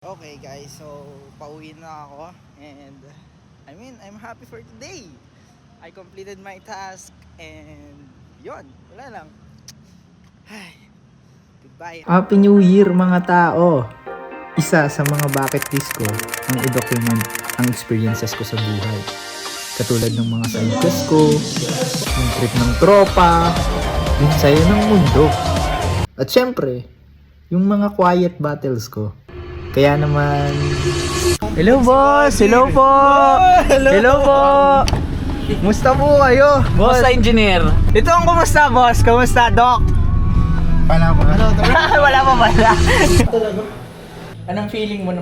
Okay guys, so pauwi na ako and I'm happy for today. I completed my task and yon, wala lang. Ay, goodbye. Happy New Year mga tao! Isa sa mga bucket list ko ang i-document ang experiences ko sa buhay. Katulad ng mga side quest ko, yung trip ng tropa, yung sayo ng mundo. At syempre, yung mga quiet battles ko. Kaya naman... Hello boss! Hello po! Hello po! Musta po kayo? Boss engineer. Ito ang kumusta boss? Kumusta doc? Wala pa. Wala pa pala. Anong feeling mo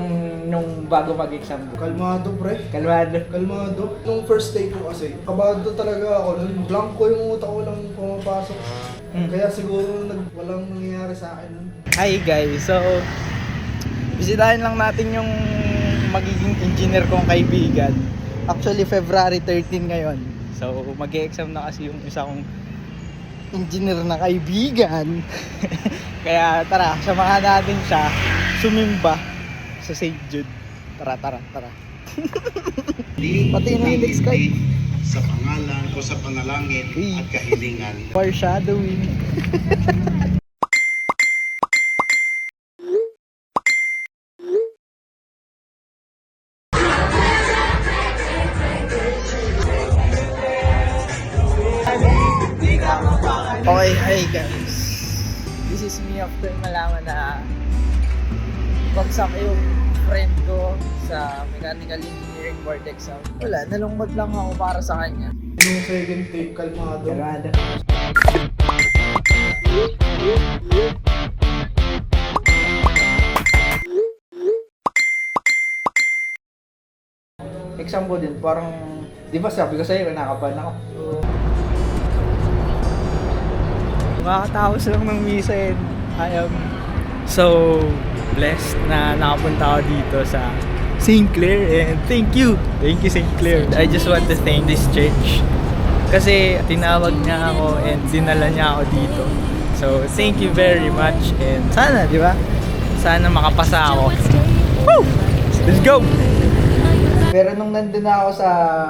nung bago mag-exam? Kalmado pre, Kalmado. kalmado. Nung first day ko kasi, kabado talaga ako. Nung blanco yung utak ko lang pumapasok. Kaya siguro walang nangyayari sa akin nun. Hi guys, so bisitahin lang natin yung magiging engineer kong kaibigan. Actually February 13 ngayon. So mag-e-exam na kasi yung isa kong engineer na kaibigan. Kaya tara, samahan natin siya sumimba sa St. Jude. Tara. Pati na yung next guy. Sa pangalan o sa panalangin at kahilingan. Foreshadowing. Okay, hi guys. This is me after malaman na bagsak yung friend ko sa mechanical engineering board exam. Wala, nalungkot lang ako para sa kanya. Yung second tape, kalmado. Kalmado. Exam ko din, parang, di ba sabi ko sa'yo, nakapan ako. Makakatapos lang ng misa and I am so blessed na nakapunta ako dito sa St. Clair and thank you St. Clair. I just want to thank this church kasi tinawag niya ako and dinala niya ako dito. So thank you very much and sana, di ba? Sana makapasa ako. Woo! Let's go! Pero nung nandun na ako sa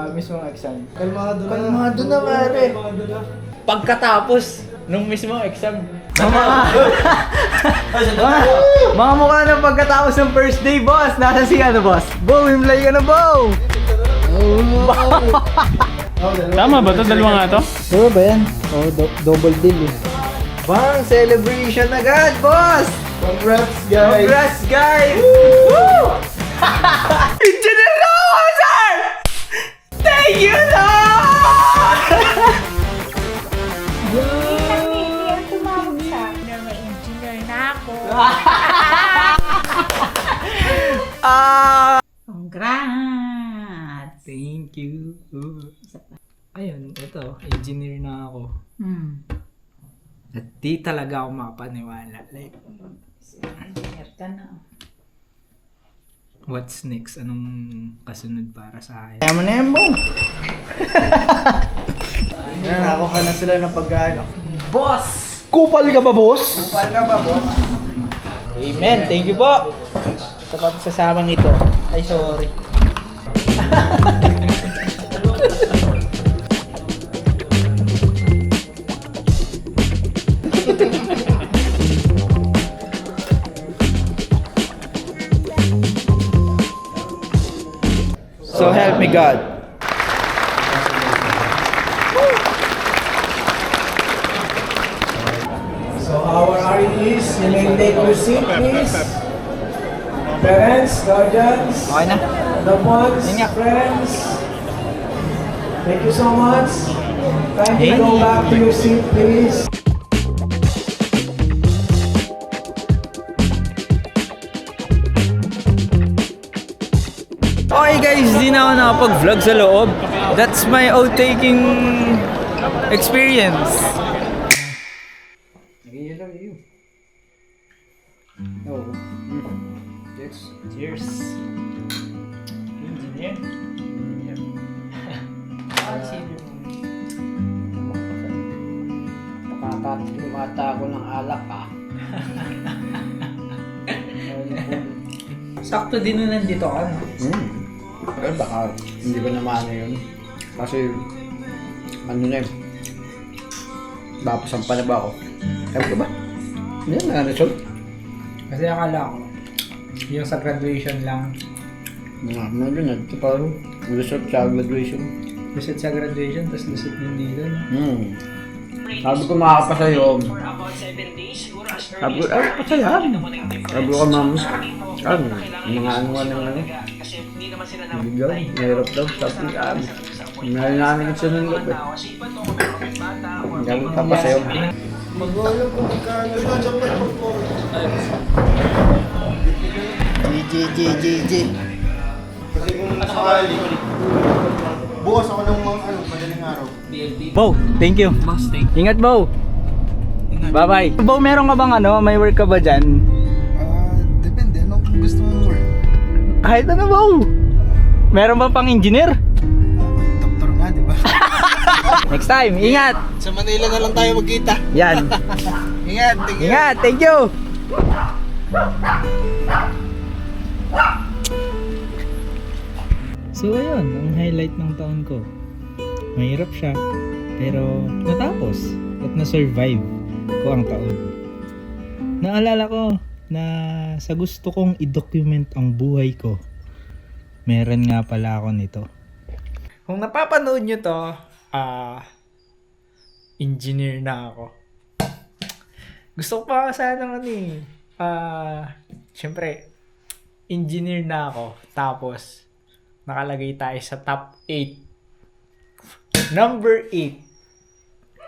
mismong exam, Kalmado na. Kalmado na, pare. Kalmado na. pagkatapos nung mismong exam, mga mukha ng pagkatapos ng first day, boss. Nasa si ano, boss? Bo, himlay ka na, Bo! Tama ba to? Dalawa nga to? Diba ba yan? Oh, double deal eh. Bang, celebration agad, boss! Congrats guys! Congrats, guys! Woo! Engineer na ako, sir! Thank you, Lord! Ang tumawag sa akin na may engineer na ako. Congrats! Thank you. Ayun, ito, engineer na ako. At di talaga ako makapaniwala. Like, Engineer ka na. what's next? Anong kasunod para sa akin? Kaya mo na yan, Bong! Nakuha na sila ng pagkano. Boss! Kupal ka ba, boss? Kupal ka ba, boss? Amen! Thank you po! Sa pagsasamang ito. Ay, sorry. So help me God. So our REs, you may take your seat please. Parents, guardians, Okay na? loved ones, Yun nga. friends. Thank you so much. Kindly go Hey. back to your seat please. Okay guys, di na ako nakapag-vlog sa loob. That's my outtaking experience. Oh. Cheers. Engineer. Makakalimata ako ng alak ah. Sakto din nung nandito ka, no? Pero baka hindi ko naman ano yun. Kasi, ano na yun. Bapasampa na ba ako? Sabi ko ba? Hindi, na-result. Kasi akala ko, yung sa graduation lang, Ano yun, ito parang result sa graduation. lusot sa graduation, tapos lusot din dito, no? Sabi ko makakapasa yun. Sabi ko, pasayahan. Sabi ko, ma'am, ano, mga ano ng ano. Bigyan, mahirap daw. Sabi ko, nalinanagin siya ng loob eh. Sabi ko, papasayaw. Mag-alam kung magkano. Nandiyan pa yung mag-call. GG. Kasi kung sakali, bukas ako ng mga madaling araw. Bo, thank you. Ingat, Bo. Bye-bye. Bo, meron ka bang ano? May work ka ba dyan? Depende. Ano kung gusto mong work? Kahit ano, Bo. Meron ba pang engineer? Doktor nga, di ba? Next time, ingat. Sa Manila na lang tayo magkita. Yan. Ingat, tingin. Ingat, thank you. So ayun, ang highlight ng taon ko. Mahirap siya, pero natapos at na-survive ko ang taon. Naalala ko na sa gusto kong i-document ang buhay ko, meron nga pala ako nito. Kung napapanood nyo to, engineer na ako. Gusto ko pa sana syempre, engineer na ako. Tapos, nakalagay tayo sa top 8. Number 8.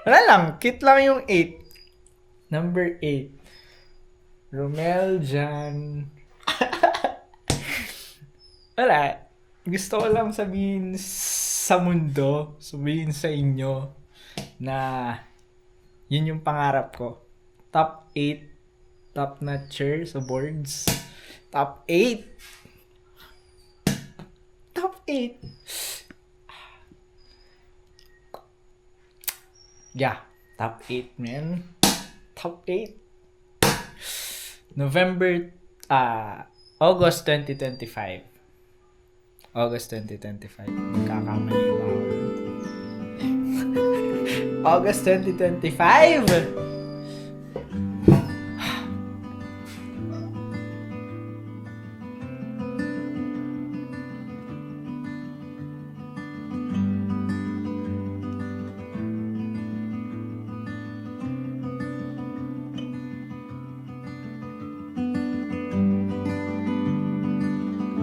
Wala lang, cute lang yung 8. Number 8. Romel Jan. Wala. Gusto ko lang sabihin sa mundo, sabihin sa inyo na yun yung pangarap ko. Top 8. Top notcher sa boards. Top 8. Top 8. Yeah, top 8, man. Top 8. August 2025. August 2025. Magkakamali ba ako? August 2025!